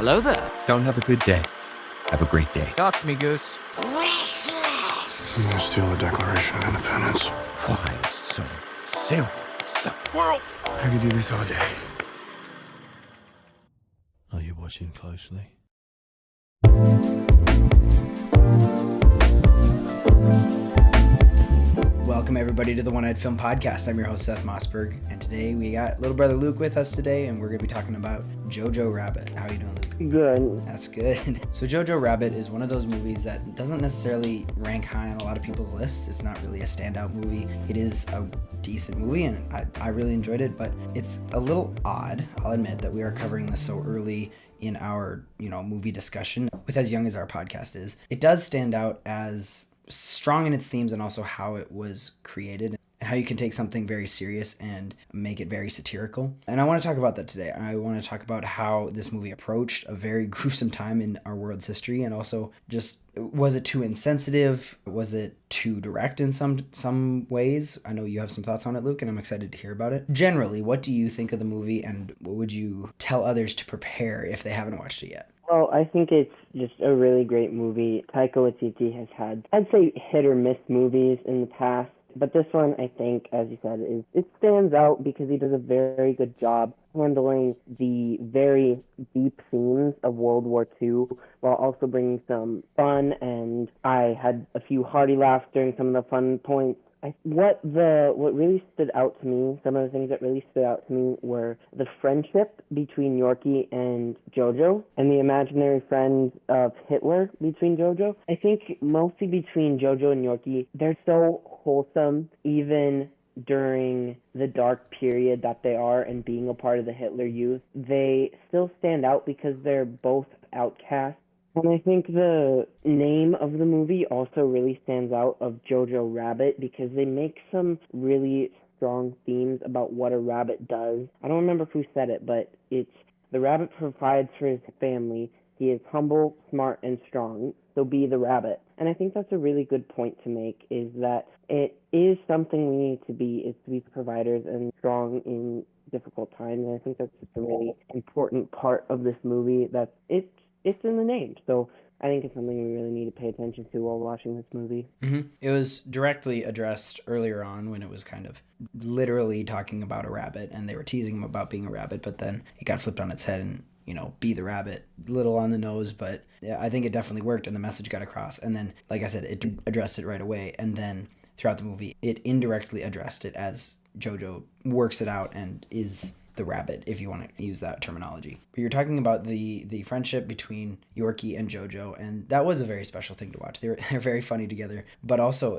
Hello there. Don't have a good day. Have a great day. Talk to me, Goose. I'm gonna steal the Declaration of Independence. Why so serious? Squirrel! I could do this all day. Are you watching closely? Welcome everybody to the One-Eyed Film Podcast. I'm your host Seth Mossberg, and today we got little brother Luke with us today, and we're going to be talking about Jojo Rabbit. How are you doing, Luke? Good. That's good. So Jojo Rabbit is one of those movies that doesn't necessarily rank high on a lot of people's lists. It's not really a standout movie. It is a decent movie, and I really enjoyed it, but it's a little odd, I'll admit, that we are covering this so early in our, movie discussion with as young as our podcast is. It does stand out as strong in its themes and also how it was created and how you can take something very serious and make it very satirical. And I want to talk about that today. I want to talk about how this movie approached a very gruesome time in our world's history, and also just, was it too insensitive? Was it too direct in some ways? I know you have some thoughts on it, Luke, and I'm excited to hear about it. Generally, what do you think of the movie, and what would you tell others to prepare if they haven't watched it yet? Well, I think it's just a really great movie. Taika Waititi has had, I'd say, hit or miss movies in the past, but this one, I think, as you said, it stands out because he does a very good job handling the very deep themes of World War II while also bringing some fun, and I had a few hearty laughs during some of the fun points. What really stood out to me, some of the things that really stood out to me were the friendship between Yorkie and Jojo and the imaginary friend of Hitler between Jojo. I think mostly between Jojo and Yorkie, they're so wholesome even during the dark period that they are and being a part of the Hitler Youth. They still stand out because they're both outcasts. And I think the name of the movie also really stands out, of Jojo Rabbit, because they make some really strong themes about what a rabbit does. I don't remember who said it, but it's the rabbit provides for his family. He is humble, smart, and strong, so be the rabbit. And I think that's a really good point to make, is that it is something we need to be, is to be providers and strong in difficult times. And I think that's just a really important part of this movie, that it's in the name. So I think it's something we really need to pay attention to while watching this movie. Mm-hmm. It was directly addressed earlier on when it was kind of literally talking about a rabbit, and they were teasing him about being a rabbit, but then it got flipped on its head and, be the rabbit. Little on the nose, but yeah, I think it definitely worked and the message got across. And then, like I said, it addressed it right away. And then throughout the movie, it indirectly addressed it as Jojo works it out and is the rabbit, if you want to use that terminology. But you're talking about the friendship between Yorkie and Jojo, and that was a very special thing to watch. They're very funny together, but also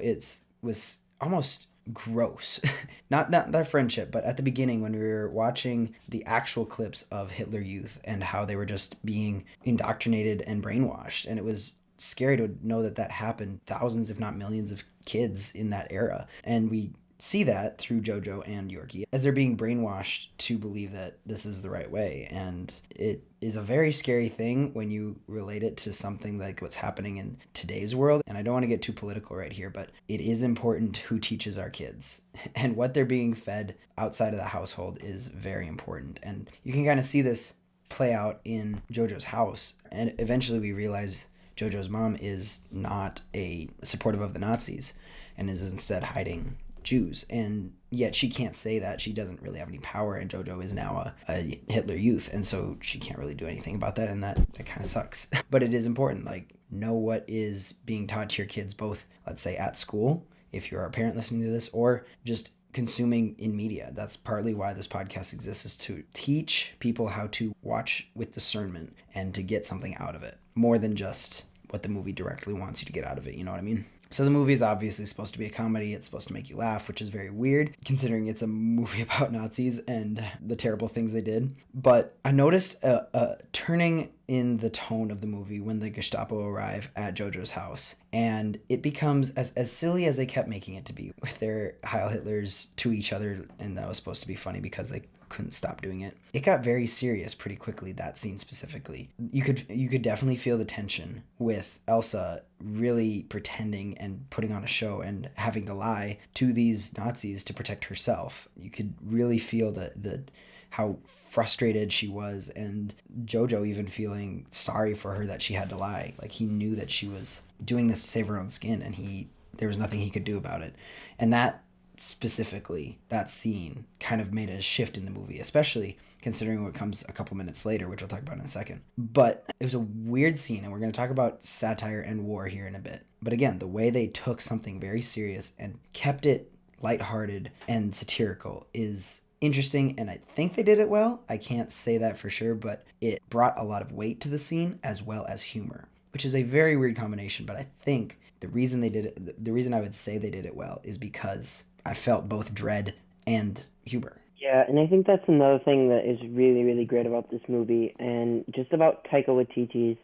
was almost gross. not their friendship, but at the beginning when we were watching the actual clips of Hitler Youth and how they were just being indoctrinated and brainwashed, and it was scary to know that happened. Thousands, if not millions, of kids in that era, and we see that through Jojo and Yorkie as they're being brainwashed to believe that this is the right way. And it is a very scary thing when you relate it to something like what's happening in today's world. And I don't want to get too political right here, but it is important who teaches our kids, and what they're being fed outside of the household is very important. And you can kind of see this play out in Jojo's house. And eventually we realize Jojo's mom is not a supportive of the Nazis and is instead hiding Jews, and yet she can't say that. She doesn't really have any power, and Jojo is now a Hitler Youth, and so she can't really do anything about that, and that kind of sucks. But it is important, know what is being taught to your kids, both, let's say, at school, if you're a parent listening to this, or just consuming in media. That's partly why this podcast exists, is to teach people how to watch with discernment and to get something out of it, more than just what the movie directly wants you to get out of it, you know what I mean? So the movie is obviously supposed to be a comedy. It's supposed to make you laugh, which is very weird considering it's a movie about Nazis and the terrible things they did. But I noticed a turning in the tone of the movie when the Gestapo arrive at Jojo's house. And it becomes as silly as they kept making it to be with their Heil Hitlers to each other. And that was supposed to be funny because they couldn't stop doing it. It got very serious pretty quickly, that scene specifically. You could definitely feel the tension with Elsa really pretending and putting on a show and having to lie to these Nazis to protect herself. You could really feel the how frustrated she was, and Jojo even feeling sorry for her that she had to lie. Like, he knew that she was doing this to save her own skin, and there was nothing he could do about it. And that specifically, that scene kind of made a shift in the movie, especially considering what comes a couple minutes later, which we'll talk about in a second. But it was a weird scene, and we're going to talk about satire and war here in a bit. But again, the way they took something very serious and kept it lighthearted and satirical is interesting, and I think they did it well. I can't say that for sure, but it brought a lot of weight to the scene as well as humor, which is a very weird combination. But I think the reason I would say they did it well is because I felt both dread and humor. Yeah, and I think that's another thing that is really, really great about this movie, and just about Taika Waititi's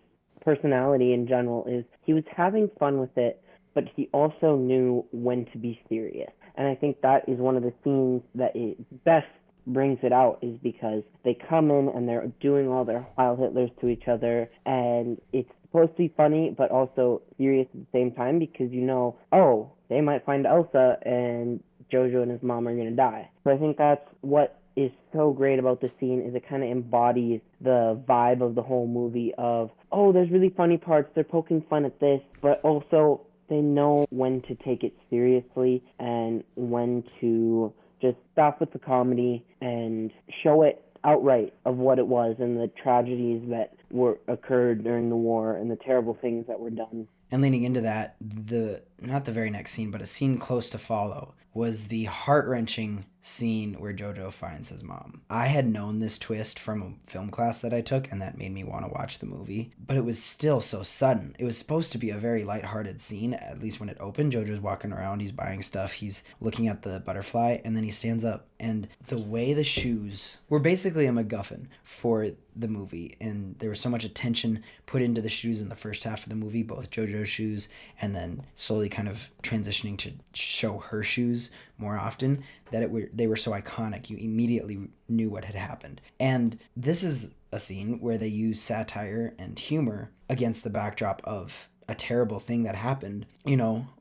personality in general, is he was having fun with it, but he also knew when to be serious. And I think that is one of the scenes that it best brings it out, is because they come in and they're doing all their Heil Hitlers to each other, and it's supposed to be funny but also serious at the same time, because oh, they might find Elsa and Jojo and his mom are going to die. So I think that's what is so great about the scene, is it kind of embodies the vibe of the whole movie of, oh, there's really funny parts, they're poking fun at this, but also they know when to take it seriously and when to just stop with the comedy and show it outright of what it was and the tragedies that occurred during the war and the terrible things that were done. And leaning into that, not the very next scene, but a scene close to follow was the heart-wrenching scene where Jojo finds his mom. I had known this twist from a film class that I took, and that made me want to watch the movie, but it was still so sudden. It was supposed to be a very lighthearted scene, at least when it opened. Jojo's walking around, he's buying stuff, he's looking at the butterfly, and then he stands up, and the way the shoes were basically a MacGuffin for the movie, and there was so much attention put into the shoes in the first half of the movie, both Jojo's shoes and then slowly kind of transitioning to show her shoes more often, that they were so iconic. You immediately knew what had happened. And this is a scene where they use satire and humor against the backdrop of a terrible thing that happened,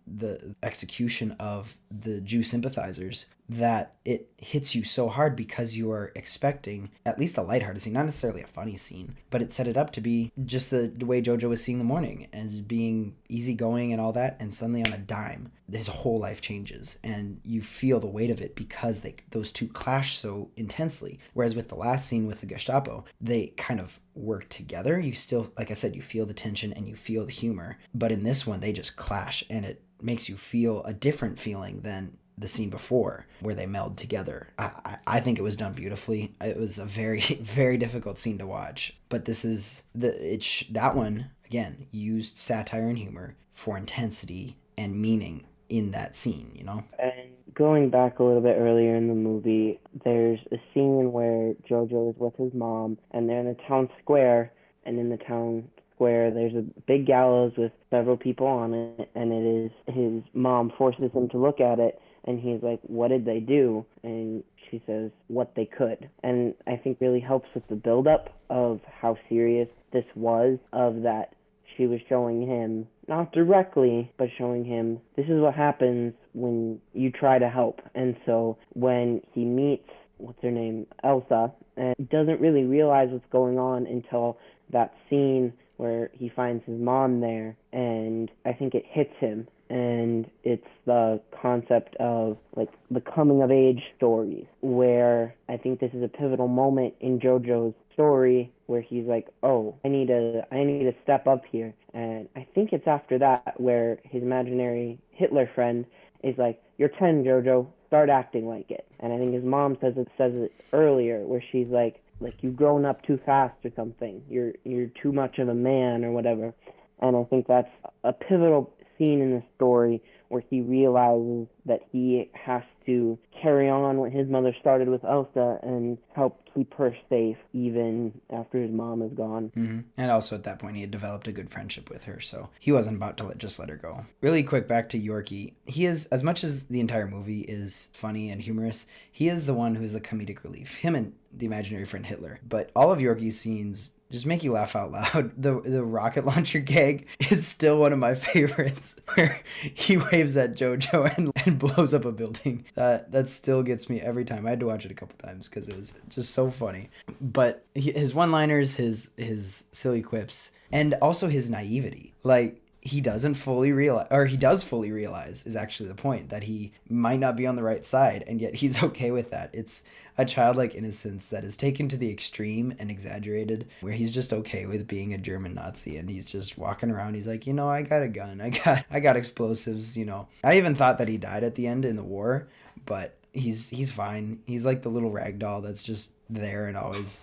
the execution of the Jew sympathizers, that it hits you so hard because you are expecting at least a lighthearted scene, not necessarily a funny scene, but it set it up to be just the way Jojo was seeing the morning and being easygoing and all that, and suddenly on a dime, his whole life changes, and you feel the weight of it because those two clash so intensely. Whereas with the last scene with the Gestapo, they kind of work together. You still, like I said, you feel the tension and you feel the humor, but in this one, they just clash, and it makes you feel a different feeling than the scene before where they meld together. I think it was done beautifully. It was a very, very difficult scene to watch, but that one, again, used satire and humor for intensity and meaning in that scene, And going back a little bit earlier in the movie, there's a scene where Jojo is with his mom, and they're in a town square, and in the town square there's a big gallows with several people on it, and it is his mom forces him to look at it, and he's like, what did they do? And she says, what they could. And I think really helps with the buildup of how serious this was, of that she was showing him, not directly, but showing him, this is what happens when you try to help. And so when he meets, what's her name, Elsa, and doesn't really realize what's going on until that scene where he finds his mom there, and I think it hits him. And it's the concept of like the coming of age stories, where I think this is a pivotal moment in Jojo's story where he's like, oh, I need to step up here. And I think it's after that where his imaginary Hitler friend is like, you're 10, Jojo, start acting like it. And I think his mom says it earlier, where she's like you've grown up too fast or something. You're too much of a man or whatever. And I think that's a pivotal scene in the story where he realizes that he has to carry on what his mother started with Elsa and help keep her safe even after his mom is gone. Mm-hmm. And also at that point he had developed a good friendship with her, so he wasn't about to just let her go. Really quick, back to Yorkie. He is, as much as the entire movie is funny and humorous, he is the one who's the comedic relief. Him and the imaginary friend Hitler. But all of Yorkie's scenes just make you laugh out loud. The rocket launcher gag is still one of my favorites, where he waves at Jojo and blows up a building. That still gets me every time. I had to watch it a couple times because it was just so funny. But his one-liners, his silly quips, and also his naivety. Like, he doesn't fully realize, or he does fully realize, is actually the point, that he might not be on the right side, and yet he's okay with that. It's a childlike innocence that is taken to the extreme and exaggerated, where he's just okay with being a German Nazi, and he's just walking around. He's like, I got a gun, I got explosives. I even thought that he died at the end in the war, but he's fine. He's like the little rag doll that's just there and always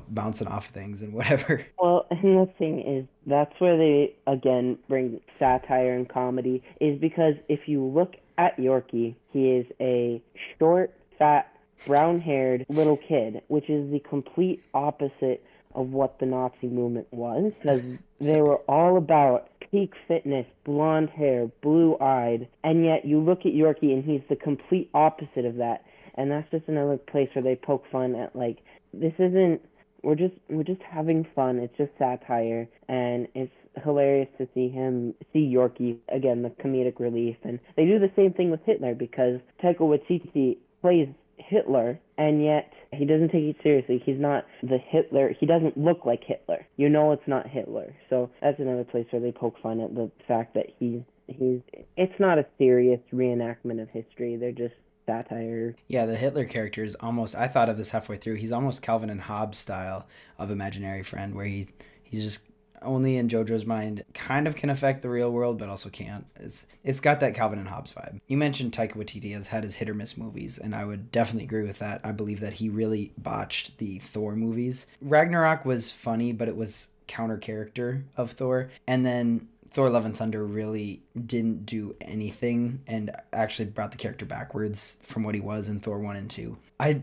bouncing off things and whatever. Well, and the thing is, that's where they again bring satire and comedy, is because if you look at Yorkie, he is a short, fat, brown-haired little kid, which is the complete opposite of what the Nazi movement was, because they were all about peak fitness, blonde hair, blue-eyed, and yet you look at Yorkie and he's the complete opposite of that. And that's just another place where they poke fun at, like, this isn't, we're just having fun. It's just satire, and it's hilarious to see Yorkie, again, the comedic relief. And they do the same thing with Hitler, because Taika Waititi plays Hitler, and yet he doesn't take it seriously. He's not the Hitler. He doesn't look like Hitler. It's not Hitler. So that's another place where they poke fun at the fact that it's not a serious reenactment of history. They're just satire. Yeah, the Hitler character is almost, I thought of this halfway through, he's almost Calvin and Hobbes style of imaginary friend, where he's just only in Jojo's mind kind of can affect the real world, but also can't. It's got that Calvin and Hobbes vibe. You mentioned Taika Waititi has had his hit or miss movies, and I would definitely agree with that. I believe that he really botched the Thor movies. Ragnarok was funny, but it was counter character of Thor, and then Thor Love and Thunder really didn't do anything and actually brought the character backwards from what he was in Thor 1 and 2. I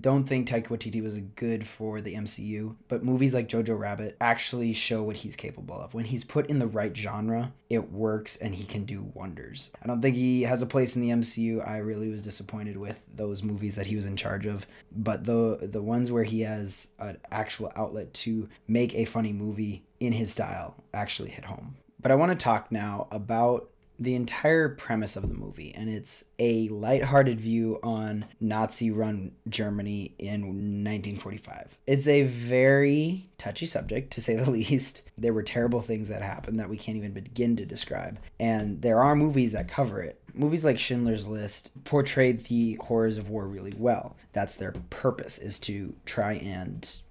don't think Taika Waititi was good for the MCU, but movies like Jojo Rabbit actually show what he's capable of. When he's put in the right genre, it works and he can do wonders. I don't think he has a place in the MCU. I really was disappointed with those movies that he was in charge of, but the ones where he has an actual outlet to make a funny movie in his style actually hit home. But I want to talk now about the entire premise of the movie, and it's a lighthearted view on Nazi-run Germany in 1945. It's a very touchy subject, to say the least. There were terrible things that happened that we can't even begin to describe, and there are movies that cover it. Movies like Schindler's List portrayed the horrors of war really well. That's their purpose, is to try and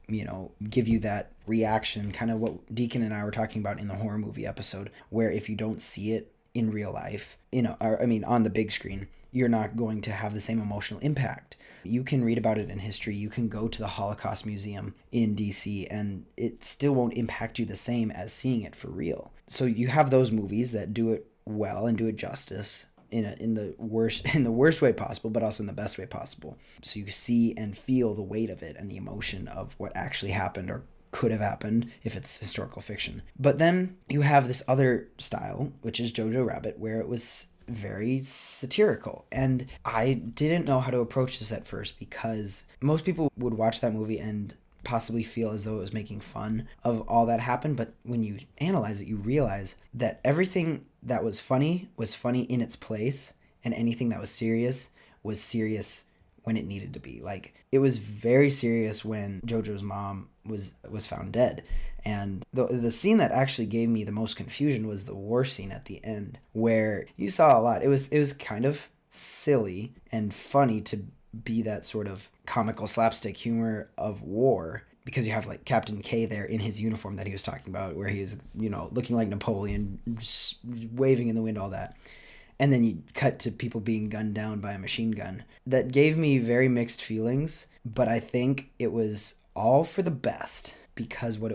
give you that reaction, kind of what Deacon and I were talking about in the horror movie episode, where if you don't see it in real life, on the big screen, you're not going to have the same emotional impact. You can read about it in history, you can go to the Holocaust Museum in DC, and it still won't impact you the same as seeing it for real. So you have those movies that do it well and do it justice in the worst way possible, but also in the best way possible. So you see and feel the weight of it and the emotion of what actually happened or could have happened if it's historical fiction. But then you have this other style, which is Jojo Rabbit, where it was very satirical. And I didn't know how to approach this at first, because most people would watch that movie and possibly feel as though it was making fun of all that happened. But when you analyze it, you realize that everything that was funny in its place, and anything that was serious when it needed to be. Like, it was very serious when Jojo's mom was found dead. And the scene that actually gave me the most confusion was the war scene at the end, where you saw a lot. It was kind of silly and funny to be that sort of comical slapstick humor of war, because you have like Captain K there in his uniform that he was talking about, where he is, looking like Napoleon, just waving in the wind, all that. And then you cut to people being gunned down by a machine gun. That gave me very mixed feelings, but I think it was all for the best. because what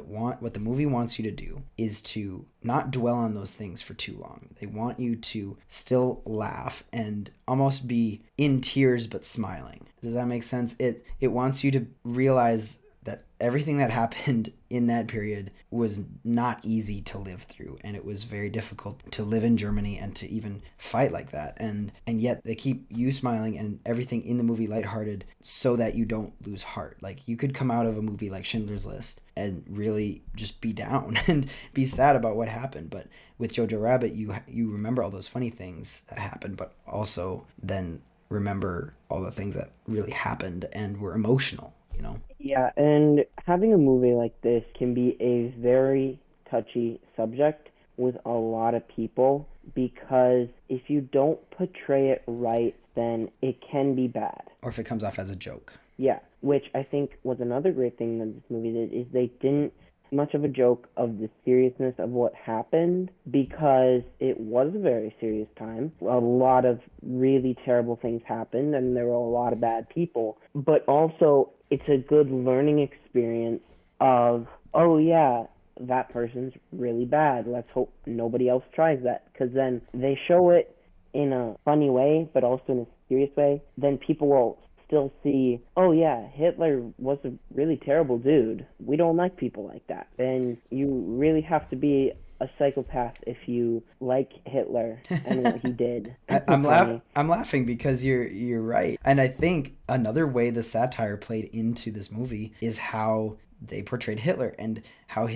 the movie wants you to do is to not dwell on those things for too long. They want you to still laugh and almost be in tears but smiling. Does that make sense? It wants you to realize that everything that happened in that period was not easy to live through, and it was very difficult to live in Germany and to even fight like that. And yet they keep you smiling and everything in the movie lighthearted so that you don't lose heart. Like, you could come out of a movie like Schindler's List and really just be down and be sad about what happened. But with Jojo Rabbit, you remember all those funny things that happened, but also then remember all the things that really happened and were emotional, you know? Yeah, and having a movie like this can be a very touchy subject with a lot of people, because if you don't portray it right, then it can be bad. Or if it comes off as a joke. Yeah, which I think was another great thing that this movie did, is they didn't much of a joke of the seriousness of what happened, because it was a very serious time. A lot of really terrible things happened, and there were a lot of bad people. But also, it's a good learning experience of, oh yeah, that person's really bad. Let's hope nobody else tries that. Because then they show it in a funny way, but also in a serious way. Then people will still see, oh yeah, Hitler was a really terrible dude. We don't like people like that. And you really have to be a psychopath if you like Hitler and what he did. I'm laughing because you're right. And I think another way the satire played into this movie is how they portrayed Hitler and how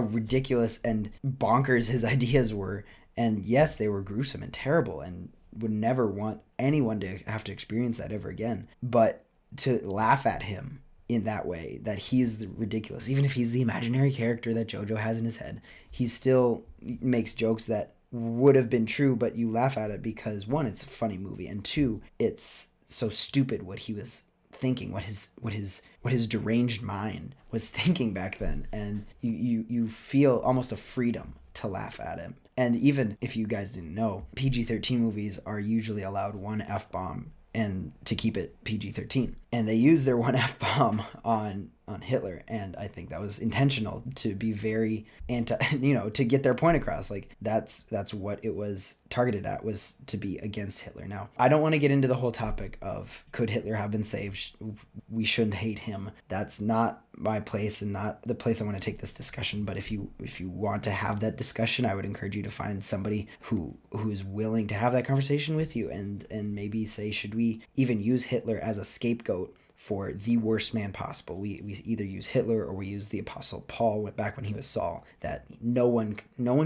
ridiculous and bonkers his ideas were. And yes, they were gruesome and terrible and would never want anyone to have to experience that ever again. But to laugh at him in that way, that he's ridiculous, even if he's the imaginary character that Jojo has in his head, he still makes jokes that would have been true, but you laugh at it because, one, it's a funny movie, and two, it's so stupid what he was thinking, what his deranged mind was thinking back then, and you feel almost a freedom to laugh at him. And even if you guys didn't know, PG-13 movies are usually allowed one F-bomb and to keep it PG-13. And they use their one F-bomb on Hitler, and I think that was intentional to be very to get their point across. Like, that's what it was targeted at, was to be against Hitler. Now, I don't want to get into the whole topic of could Hitler have been saved? We shouldn't hate him. That's not my place and not the place I want to take this discussion. But if you want to have that discussion, I would encourage you to find somebody who is willing to have that conversation with you and maybe say, should we even use Hitler as a scapegoat for the worst man possible? We either use Hitler or we use the Apostle Paul back when he was Saul, that no one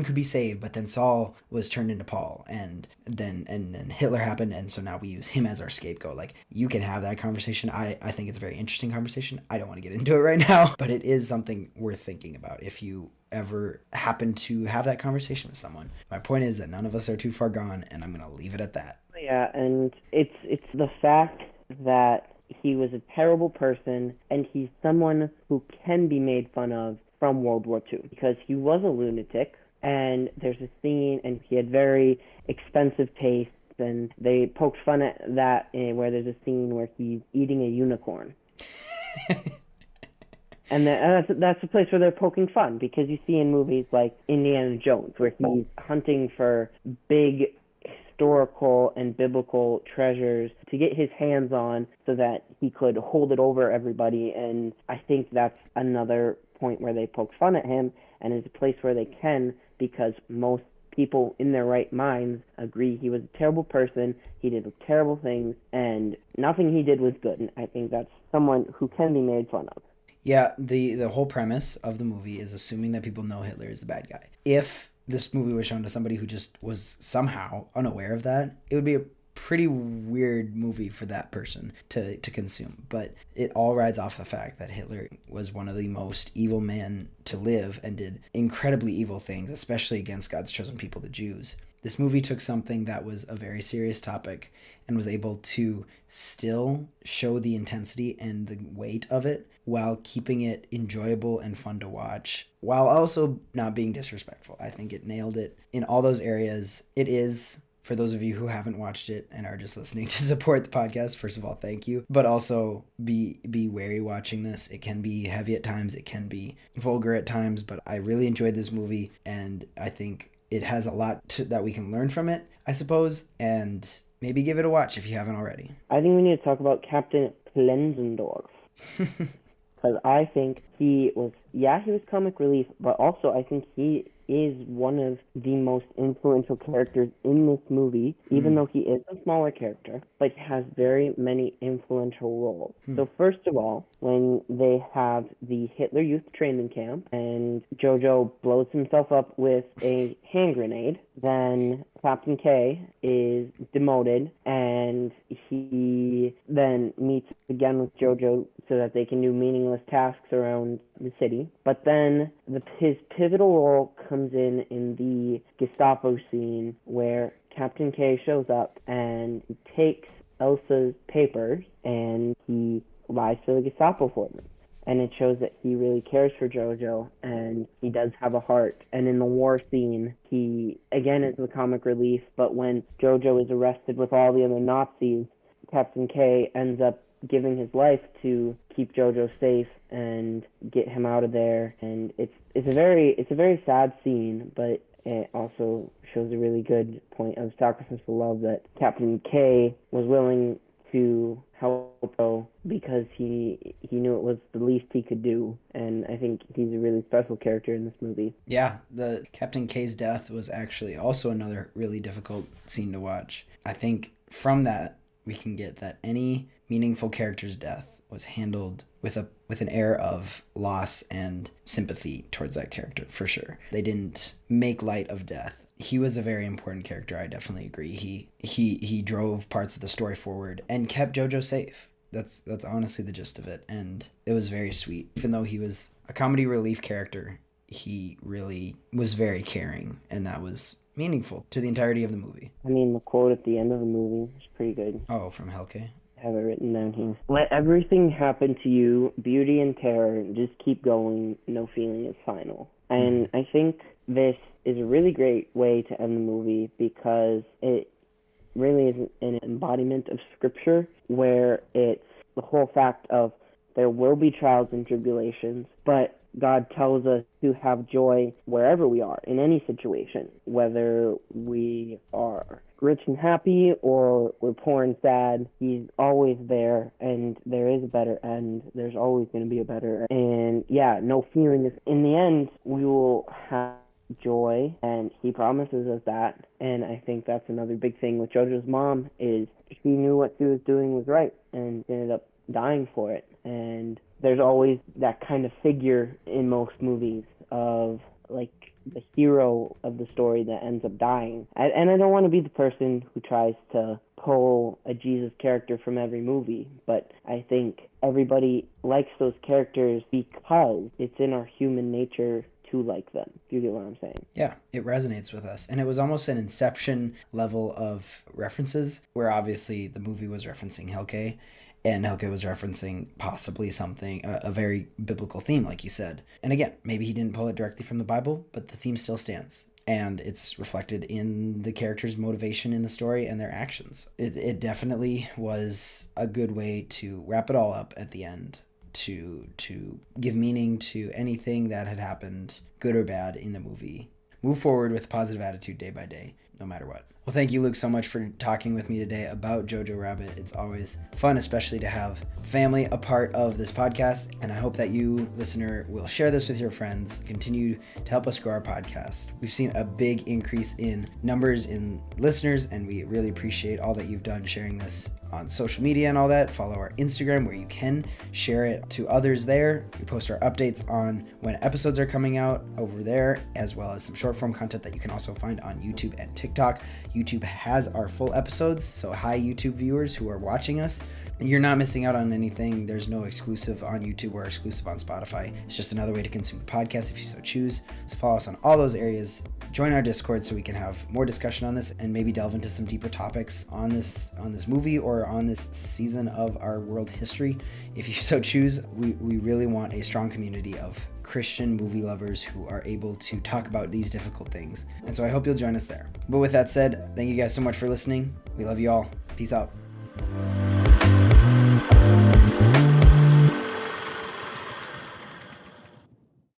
could be saved, but then Saul was turned into Paul, and then Hitler happened, and so now we use him as our scapegoat. Like, you can have that conversation. I think it's a very interesting conversation. I don't want to get into it right now, but it is something worth thinking about if you ever happen to have that conversation with someone. My point is that none of us are too far gone, and I'm going to leave it at that. Yeah, and it's the fact that he was a terrible person, and he's someone who can be made fun of from World War II, because he was a lunatic, and there's a scene, and he had very expensive tastes, and they poked fun at that where there's a scene where he's eating a unicorn. And that's a place where they're poking fun, because you see in movies like Indiana Jones, where he's hunting for big historical and biblical treasures to get his hands on so that he could hold it over everybody. And I think that's another point where they poke fun at him, and is a place where they can, because most people in their right minds agree he was a terrible person, he did terrible things, and nothing he did was good. And I think that's someone who can be made fun of. Yeah, the whole premise of the movie is assuming that people know Hitler is the bad guy. If this movie was shown to somebody who just was somehow unaware of that, it would be a pretty weird movie for that person to consume. But it all rides off the fact that Hitler was one of the most evil men to live and did incredibly evil things, especially against God's chosen people, the Jews. This movie took something that was a very serious topic and was able to still show the intensity and the weight of it while keeping it enjoyable and fun to watch, while also not being disrespectful. I think it nailed it in all those areas. It is For those of you who haven't watched it and are just listening to support the podcast, first of all, thank you. But also be wary watching this. It can be heavy at times. It can be vulgar at times. But I really enjoyed this movie, and I think it has a lot that we can learn from it, I suppose. And maybe give it a watch if you haven't already. I think we need to talk about Captain Klenzendorf. Because I think he was comic relief, but also I think he is one of the most influential characters in this movie, even though he is a smaller character, but has very many influential roles. So first of all, when they have the Hitler Youth Training Camp and Jojo blows himself up with a hand grenade, then Captain K is demoted and he then meets again with Jojo so that they can do meaningless tasks around the city. But then his pivotal role comes in the Gestapo scene where Captain K shows up and he takes Elsa's papers and he lies to the Gestapo for them. And it shows that he really cares for Jojo, and he does have a heart. And in the war scene, he, again, is the comic relief, but when Jojo is arrested with all the other Nazis, Captain K ends up giving his life to keep Jojo safe and get him out of there. And it's a very sad scene, but it also shows a really good point of sacrifice for love that Captain K was willing to help Joe because he knew it was the least he could do, and I think he's a really special character in this movie. Yeah, the Captain K's death was actually also another really difficult scene to watch. I think from that we can get that any meaningful character's death was handled with an air of loss and sympathy towards that character, for sure. They didn't make light of death. He was a very important character, I definitely agree. He drove parts of the story forward and kept Jojo safe. That's honestly the gist of it, and it was very sweet. Even though he was a comedy relief character, he really was very caring, and that was meaningful to the entirety of the movie. I mean, the quote at the end of the movie is pretty good. Oh, from Helke? I have it written down here. Let everything happen to you, beauty and terror, just keep going, no feeling is final. And I think this is a really great way to end the movie because it really is an embodiment of scripture where it's the whole fact of there will be trials and tribulations, but God tells us to have joy wherever we are, in any situation, whether we are rich and happy or we're poor and sad. He's always there, and there is a better end. There's always going to be a better end. And yeah, no fearing. In the end, we will have joy, and he promises us that. And I think that's another big thing with Jojo's mom is she knew what she was doing was right and ended up dying for it. And there's always that kind of figure in most movies of like the hero of the story that ends up dying. And I don't want to be the person who tries to pull a Jesus character from every movie, but I think everybody likes those characters because it's in our human nature to like them. Do you get what I'm saying? Yeah, it resonates with us. And it was almost an Inception level of references, where obviously the movie was referencing Helke, and Helke was referencing possibly something, a very biblical theme, like you said. And again, maybe he didn't pull it directly from the Bible, but the theme still stands. And it's reflected in the character's motivation in the story and their actions. It definitely was a good way to wrap it all up at the end, to give meaning to anything that had happened, good or bad, in the movie. Move forward with a positive attitude day by day, no matter what. Well, thank you, Luke, so much for talking with me today about Jojo Rabbit. It's always fun, especially to have family a part of this podcast. And I hope that you, listener, will share this with your friends, continue to help us grow our podcast. We've seen a big increase in numbers in listeners, and we really appreciate all that you've done sharing this on social media and all that. Follow our Instagram where you can share it to others there. We post our updates on when episodes are coming out over there, as well as some short form content that you can also find on YouTube and TikTok. YouTube has our full episodes, so hi YouTube viewers who are watching us. You're not missing out on anything. There's no exclusive on YouTube or exclusive on Spotify. It's just another way to consume the podcast if you so choose. So follow us on all those areas. Join our Discord so we can have more discussion on this and maybe delve into some deeper topics on this movie or on this season of our world history. If you so choose, we really want a strong community of Christian movie lovers who are able to talk about these difficult things. And so I hope you'll join us there. But with that said, thank you guys so much for listening. We love you all. Peace out.